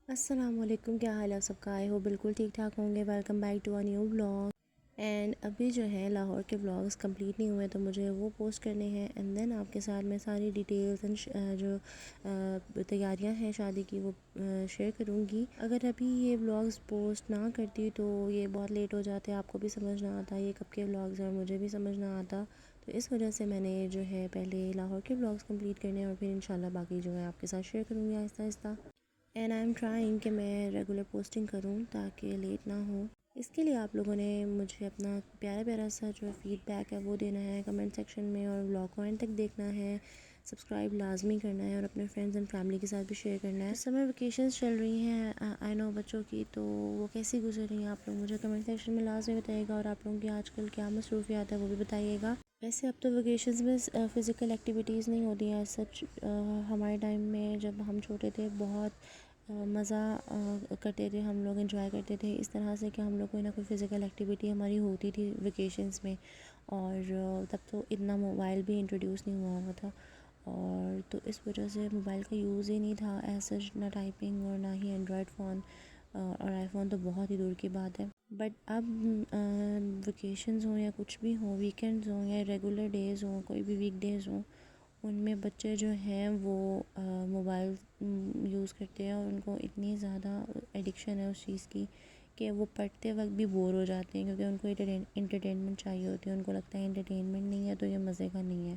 السلام علیکم، کیا حال ہے آپ سب کا؟ آئے ہو بالکل ٹھیک ٹھاک ہوں گے۔ Welcome back to a new blog. And ابھی جو ہے لاہور کے بلاگس کمپلیٹ نہیں ہوئے تو مجھے وہ پوسٹ کرنے ہیں، اینڈ دین آپ کے ساتھ میں ساری ڈیٹیلز جو تیاریاں ہیں شادی کی وہ شیئر کروں گی۔ اگر ابھی یہ بلاگس پوسٹ نہ کرتی تو یہ بہت لیٹ ہو جاتے، آپ کو بھی سمجھ نہ آتا یہ کب کے بلاگز ہیں اور مجھے بھی سمجھ نہ آتا، تو اس وجہ سے میں نے جو ہے پہلے لاہور کے بلاگس کمپلیٹ کرنے اور پھر انشاءاللہ باقی جو ہے آپ کے ساتھ شیئر کروں گی آہستہ آہستہ۔ اینڈ آئی ایم ٹرائنگ کہ میں ریگولر پوسٹنگ کروں تاکہ لیٹ نہ ہو۔ اس کے لیے آپ لوگوں نے مجھے اپنا پیارا پیارا سا جو فیڈ بیک ہے وہ دینا ہے کمنٹ سیکشن میں، اور بلاگ کو اینڈ تک دیکھنا ہے، سبسکرائب لازمی کرنا ہے اور اپنے فرینڈز اینڈ فیملی کے ساتھ بھی شیئر کرنا ہے۔ سمر ویکیشنز چل رہی ہیں آئی نو بچوں کی، تو وہ کیسی گزر رہی ہیں آپ لوگ مجھے کمنٹ سیکشن میں لازمی بتائیے گا، اور آپ لوگوں کی آج کل کیا مصروفیات ہے وہ بھی بتائیے گا۔ ویسے اب تو ویکیشنز میں فزیکل ایکٹیویٹیز نہیں ہوتی ہیں سچ، ہمارے ٹائم میں جب ہم چھوٹے تھے بہت مزہ کرتے تھے، ہم لوگ انجوائے کرتے تھے اس طرح سے کہ ہم لوگ کوئی نہ کوئی فزیکل ایکٹیویٹی ہماری ہوتی تھی ویکیشنز میں، اور تب تو اتنا موبائل بھی انٹروڈیوس نہیں ہوا ہوا تھا، اور تو اس وجہ سے موبائل کا یوز ہی نہیں تھا ایسا، نہ ٹائپنگ اور نہ ہی اینڈرائڈ فون، اور آئی فون تو بہت ہی دور کی بات ہے۔ بٹ اب ویکیشنز ہوں یا کچھ بھی ہوں، ویکینڈز ہوں یا ریگولر ڈیز ہوں، کوئی بھی ویک ڈیز ہوں، ان میں بچے جو ہیں وہ موبائل یوز کرتے ہیں، اور ان کو اتنی زیادہ ایڈکشن ہے اس چیز کی کہ وہ پڑھتے وقت بھی بور ہو جاتے ہیں، کیونکہ ان کو انٹرٹینمنٹ چاہیے ہوتی ہے، ان کو لگتا ہے انٹرٹینمنٹ نہیں ہے تو یہ مزے کا نہیں ہے،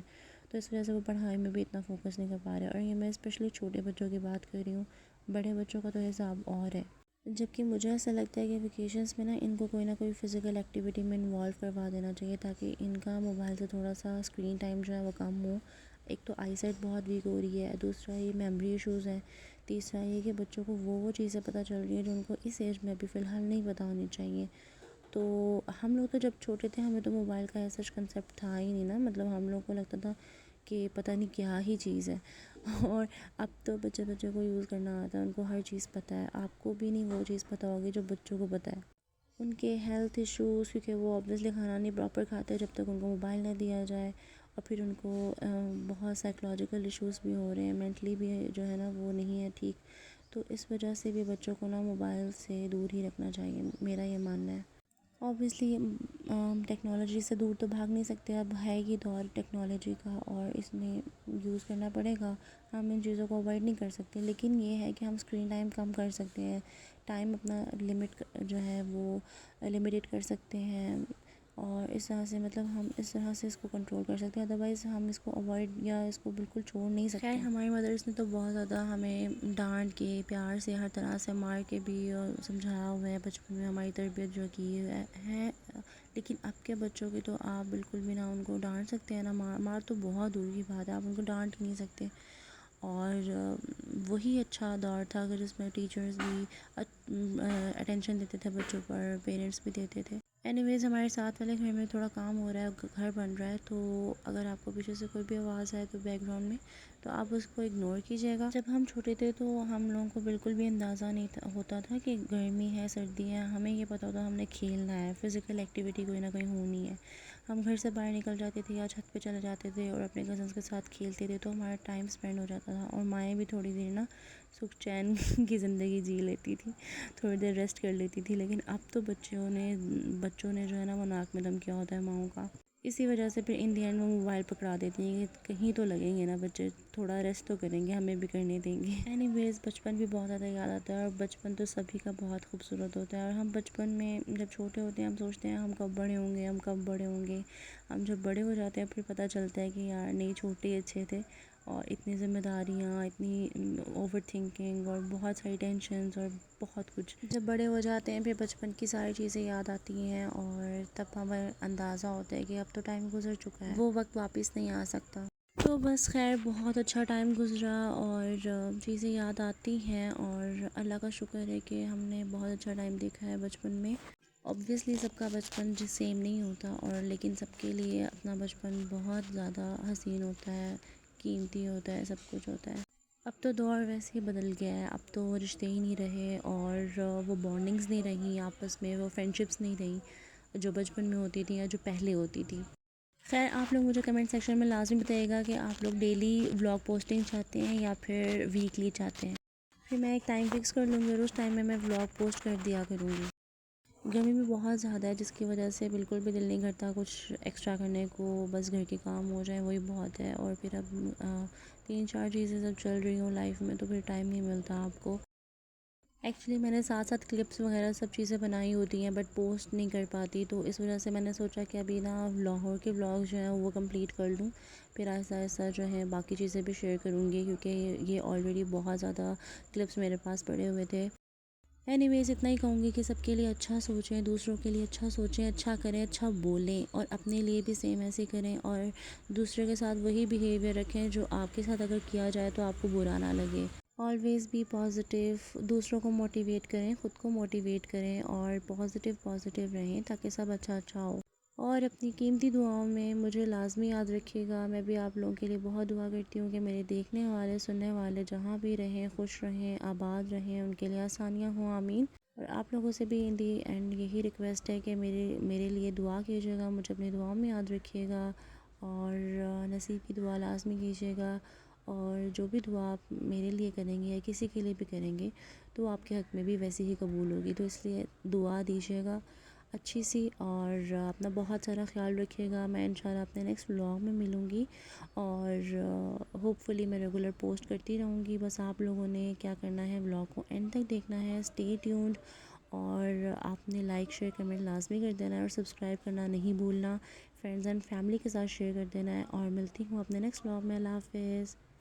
تو اس وجہ سے وہ پڑھائی میں بھی اتنا فوکس نہیں کر پا رہے، اور یہ میں اسپیشلی چھوٹے بچوں کی بات کر رہی ہوں، بڑے بچوں کا تو حساب اور ہے۔ جبکہ مجھے ایسا لگتا ہے کہ ویکیشنز میں نا ان کو کوئی نہ کوئی فزیکل ایکٹیویٹی میں انوالو کروا دینا چاہیے، تاکہ ان کا موبائل سے تھوڑا سا اسکرین ٹائم جو ہے وہ کم ہو۔ ایک تو آئی سائٹ بہت ویک ہو رہی ہے، دوسرا یہ میموری ایشوز ہیں، تیسرا یہ کہ بچوں کو وہ چیزیں پتہ چل رہی ہیں جو ان کو اس ایج میں ابھی فی الحال نہیں پتہ ہونی چاہیے۔ تو ہم لوگ تو جب چھوٹے تھے ہمیں تو موبائل کا ایسا کنسیپٹ تھا ہی نہیں نا، مطلب ہم لوگ کو لگتا تھا کہ پتہ نہیں کیا ہی چیز ہے، اور اب تو بچے کو یوز کرنا آتا ہے، ان کو ہر چیز پتہ ہے، آپ کو بھی نہیں وہ چیز پتہ ہوگی جو بچوں کو پتہ ہے۔ ان کے ہیلتھ ایشوز، کیونکہ وہ obviously کھانا نہیں پراپر کھاتے جب تک ان کو موبائل نہ دیا جائے، اور پھر ان کو بہت سائیکولوجیکل ایشوز بھی ہو رہے ہیں، مینٹلی بھی جو ہے نا وہ نہیں ہے ٹھیک، تو اس وجہ سے بھی بچوں کو نا موبائل سے دور ہی رکھنا چاہیے، میرا یہ ماننا ہے۔ اوبویسلی ٹیکنالوجی سے دور تو بھاگ نہیں سکتے، اب ہے ہی دور ٹیکنالوجی کا اور اس میں یوز کرنا پڑے گا، ہم ان چیزوں کو اوائڈ نہیں کر سکتے، لیکن یہ ہے کہ ہم اسکرین ٹائم کم کر سکتے ہیں، ٹائم اپنا لمٹ جو ہے وہ لمیٹیڈ کر سکتے ہیں، اور اس طرح سے مطلب ہم اس طرح سے اس کو کنٹرول کر سکتے ہیں، ادروائز ہم اس کو اوائڈ یا اس کو بالکل چھوڑ نہیں سکتے۔ خیر ہماری مدرس نے تو بہت زیادہ ہمیں ڈانٹ کے پیار سے ہر طرح سے مار کے بھی اور سمجھایا ہوا ہے، بچپن میں ہماری تربیت جو کی ہے، لیکن اب کے بچوں کی تو آپ بالکل بھی نہ ان کو ڈانٹ سکتے ہیں، نہ مار تو بہت دور کی بات ہے، آپ ان کو ڈانٹ ہی نہیں سکتے، اور وہی اچھا دور تھا کہ جس میں ٹیچرز بھی اٹینشن دیتے تھے بچوں پر، پیرنٹس بھی دیتے تھے۔ اینی ویز ہمارے ساتھ والے گھر میں تھوڑا کام ہو رہا ہے، گھر بن رہا ہے، تو اگر آپ کو پیچھے سے کوئی بھی آواز آئے تو بیک گراؤنڈ میں، تو آپ اس کو اگنور کیجیے گا۔ جب ہم چھوٹے تھے تو ہم لوگوں کو بالکل بھی اندازہ نہیں ہوتا تھا کہ گرمی ہے سردی ہے، ہمیں یہ پتہ ہوتا ہم نے کھیلنا ہے، فزیکل ایکٹیویٹی کوئی نہ کوئی ہونی ہے، ہم گھر سے باہر نکل جاتے تھے یا چھت پہ چلے جاتے تھے اور اپنے کزنس کے ساتھ کھیلتے تھے، تو ہمارا ٹائم اسپینڈ ہو جاتا تھا، اور مائیں بھی تھوڑی دیر نا سکھ چین کی زندگی جی لیتی تھی، تھوڑی دیر ریسٹ کر لیتی تھی، لیکن اب تو بچوں نے جو ہے نا وہ ناک میں دم کیا ہوتا ہے ماؤں کا، اسی وجہ سے پھر ان دی اینڈ وہ موبائل پکڑا دیتی ہیں کہ کہیں تو لگیں گے نا بچے، تھوڑا ریسٹ تو کریں گے، ہمیں بھی کرنے دیں گے۔ اینی ویز بچپن بھی بہت زیادہ یاد آتا ہے، اور بچپن تو سبھی کا بہت خوبصورت ہوتا ہے، اور ہم بچپن میں جب چھوٹے ہوتے ہیں ہم سوچتے ہیں ہم کب بڑے ہوں گے، ہم کب بڑے ہوں گے، ہم جب بڑے ہو جاتے ہیں پھر پتہ چلتا ہے کہ یار نہیں چھوٹے اچھے تھے، اور اتنی ذمہ داریاں، اتنی اوور تھنکنگ اور بہت ساری ٹینشنز اور بہت کچھ، جب بڑے ہو جاتے ہیں پھر بچپن کی ساری چیزیں یاد آتی ہیں، اور تب ہمیں اندازہ ہوتا ہے کہ اب تو ٹائم گزر چکا ہے، وہ وقت واپس نہیں آ سکتا۔ تو بس خیر بہت اچھا ٹائم گزرا، اور چیزیں یاد آتی ہیں، اور اللہ کا شکر ہے کہ ہم نے بہت اچھا ٹائم دیکھا ہے بچپن میں۔ اوبویسلی سب کا بچپن سیم نہیں ہوتا، اور لیکن سب کے لیے اپنا بچپن بہت زیادہ حسین ہوتا ہے، قیمتی ہوتا ہے، سب کچھ ہوتا ہے۔ اب تو دور ویسے ہی بدل گیا ہے، اب تو رشتے ہی نہیں رہے، اور وہ بانڈنگز نہیں رہیں آپس میں، وہ فرینڈشپس نہیں رہیں جو بچپن میں ہوتی تھیں یا جو پہلے ہوتی تھی۔ خیر آپ لوگ مجھے کمنٹ سیکشن میں لازمی بتائیے گا کہ آپ لوگ ڈیلی ولاگ پوسٹنگ چاہتے ہیں یا پھر ویکلی چاہتے ہیں۔ پھر میں ایک ٹائم فکس کر لوں گی اور اس ٹائم میں ولاگ پوسٹ کر دیا کروں گی۔ گرمی بھی بہت زیادہ ہے جس کی وجہ سے بالکل بھی دل نہیں کرتا کچھ ایکسٹرا کرنے کو، بس گھر کے کام ہو جائیں وہی بہت ہے۔ اور پھر اب 3-4 چیزیں سب چل رہی ہوں لائف میں تو پھر ٹائم نہیں ملتا آپ کو۔ ایکچولی میں نے ساتھ ساتھ کلپس وغیرہ سب چیزیں بنائی ہوتی ہیں بٹ پوسٹ نہیں کر پاتی، تو اس وجہ سے میں نے سوچا کہ ابھی نا لاہور کے ولاگ جو ہیں وہ کمپلیٹ کر لوں، پھر آہستہ آہستہ جو ہے باقی چیزیں بھی شیئر کروں گی، کیونکہ یہ آلریڈی بہت زیادہ کلپس میرے پاس پڑے ہوئے تھے۔ اینی ویز اتنا ہی کہوں گی کہ سب کے لیے اچھا سوچیں، دوسروں کے لیے اچھا سوچیں، اچھا کریں، اچھا بولیں، اور اپنے لیے بھی سیم ایسے کریں، اور دوسرے کے ساتھ وہی بیہیویئر رکھیں جو آپ کے ساتھ اگر کیا جائے تو آپ کو برا نہ لگے۔ آلویز بی پازیٹیو، دوسروں کو موٹیویٹ کریں، خود کو موٹیویٹ کریں، اور پازیٹیو رہیں تاکہ سب اچھا اچھا ہو۔ اور اپنی قیمتی دعاؤں میں مجھے لازمی یاد رکھیے گا۔ میں بھی آپ لوگوں کے لیے بہت دعا کرتی ہوں کہ میرے دیکھنے والے سننے والے جہاں بھی رہیں، خوش رہیں، آباد رہیں، ان کے لیے آسانیاں ہوں، آمین۔ اور آپ لوگوں سے بھی ان دی اینڈ یہی ریکویسٹ ہے کہ میرے لیے دعا کیجیے گا، مجھے اپنی دعاؤں میں یاد رکھیے گا، اور نصیب کی دعا لازمی کیجیے گا، اور جو بھی دعا آپ میرے لیے کریں گے یا کسی کے لیے بھی کریں گے تو آپ کے حق میں بھی ویسے ہی قبول ہوگی، تو اس لیے دعا دیجیے گا اچھی سی، اور اپنا بہت سارا خیال رکھیے گا۔ میں انشاءاللہ اپنے نیکسٹ ولاگ میں ملوں گی، اور ہوپ فلی میں ریگولر پوسٹ کرتی رہوں گی۔ بس آپ لوگوں نے کیا کرنا ہے، ولاگ کو اینڈ تک دیکھنا ہے، اسٹے ٹیونڈ، اور آپ نے لائک شیئر کمنٹ لازمی کر دینا ہے، اور سبسکرائب کرنا نہیں بھولنا، فرینڈز اینڈ فیملی کے ساتھ شیئر کر دینا ہے، اور ملتی ہوں اپنے نیکسٹ ولاگ میں۔ اللہ حافظ۔